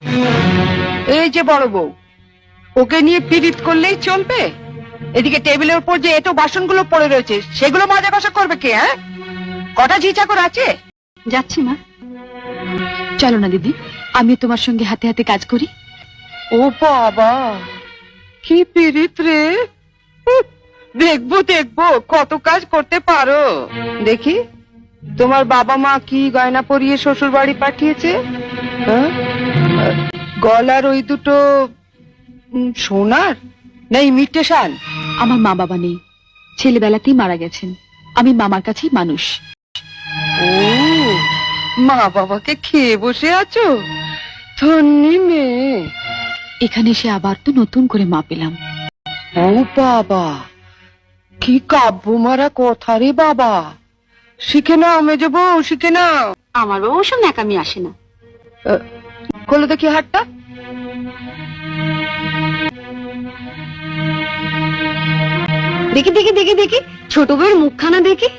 এই যে বড় বউ, ওকে নিয়ে পীড়িত করলেই চলবে? এদিকে টেবিলের উপর যে এটো বাসনগুলো পড়ে রয়েছে সেগুলো মাজা কষা করবে কে? হ্যাঁ, কটা ঝি চাকর আছে? যাচ্ছি মা। চলো না দিদি, আমি তোমার সঙ্গে হাতে হাতে কাজ করি। ও বাবা, কি পীড়িত রে! দেখবো দেখবো কত কাজ করতে পারো। দেখি তোমার বাবা মা কি গয়না পরিয়ে শ্বশুর বাড়ি পাঠিয়েছে। হ্যাঁ? গলার ওই দুটো সোনার না ইমিটেশন? আমার মা বাবা নেই, ছেলেবেলাতেই মারা গেছেন। আমি মামার কাছেই মানুষ। ও, মা বাবাকে খেয়ে বসে আছো? ধন্যি মেয়ে। এখানে এসে আবার তো নতুন করে মা পেলাম। ও বাবা, কি কাব্য মারা কথা রে বাবা! শিখে নাও মেজো বউ, শিখে নাও। আমার বাবা ওসব ন্যাকামি আসে না। খোলো দেখি হাতটা। দেখি দেখি দেখি দেখি, ছোট বউয়ের মুখখানা দেখি।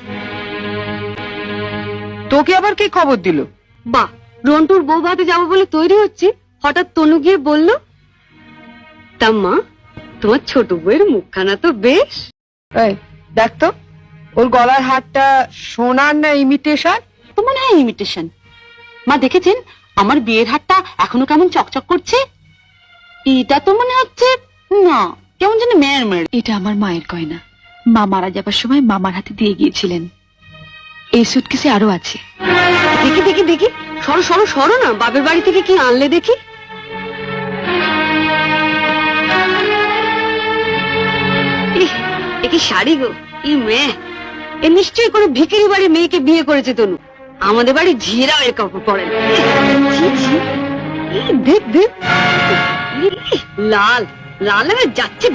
তোকে আবার কি খবর দিল? বাহ, রন্টুর বউ ভাতে যাবো বলে তৈরি হচ্ছে, হঠাৎ তনু গিয়ে বলল, তা মা, তোমার ছোট বউয়ের মুখখানা তো বেশ। এই দেখ তো, ওর গলার হারটা সোনার না ইমিটেশন? তো মনে হয় ইমিটেশন। মা দেখেছেন আমার বিয়ের হারটা এখনো কেমন চকচক করছে? এটা তো মনে হচ্ছে না, কেমন যেন মেয়ের মেয়ের। এটা আমার মায়ের গয়না, মা মারা যাবার সময় মামার হাতে দিয়ে গিয়েছিলেন। এই সুটকেসে আরো আছে। দেখি দেখি দেখি, সরো সরো সরো না, বাপের বাড়ি থেকে কি আনলে দেখি। এ কি শাড়ি গো, ই মেয়ে! এ নিশ্চয়ই কোনো ভিখারি বাড়ির মেয়েকে বিয়ে করেছে তনু। আমাদের বাড়ি ঝিয়েরাও এর কাপড় পরে না। ছি, ছি। দেখ দেখ, লাল লাল হয়ে যাচ্ছে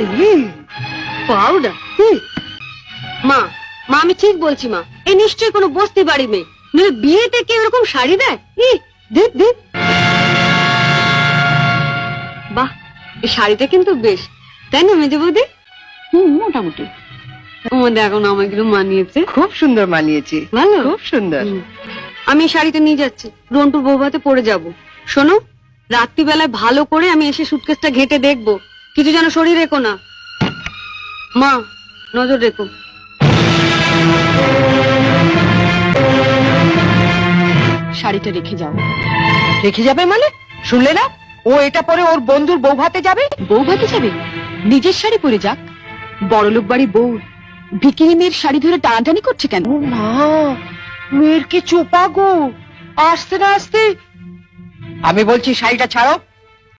পাউডার। মা মা, আমি ঠিক বলছি মা, এ নিশ্চয়ই কোনো বস্তি বাড়ি মেয়ে, নইলে বিয়েতে কেউ এরকম শাড়ি দেয়? দেখ দেখ, বাহ, এই শাড়িটা কিন্তু বেশ, তাই না মেজে বৌদি? মোটামুটি। আমাদের এখন আমাগুলো মানিয়েছে, খুব সুন্দর মানিয়েছে, ভালো, খুব সুন্দর। আমি এই শাড়িটা নিয়ে যাচ্ছি, রন্টুর বৌভাতে পরে যাব। শোনো, রাত্রিবেলায় ভালো করে আমি এসে সুটকেসটা ঘেটে দেখবো, কিছু যেন শরীর রেখো না। মা, নজর রেখো। শাড়িটা রেখে যাও। রেখে যাবে মানে? শুনলে না, ও এটা পরে ওর বন্ধুর বউ ভাতে যাবে। বউ ভাতে যাবে? নিজের শাড়ি পরে যাক। বড়লোক বাড়ি বউ ভিকিরি মেয়ের শাড়ি ধরে টানাটানি করছে কেন? ও মা, মেয়ের কি চোপা গো! আসতে না আসতে। আমি বলছি শাড়িটা ছাড়ো।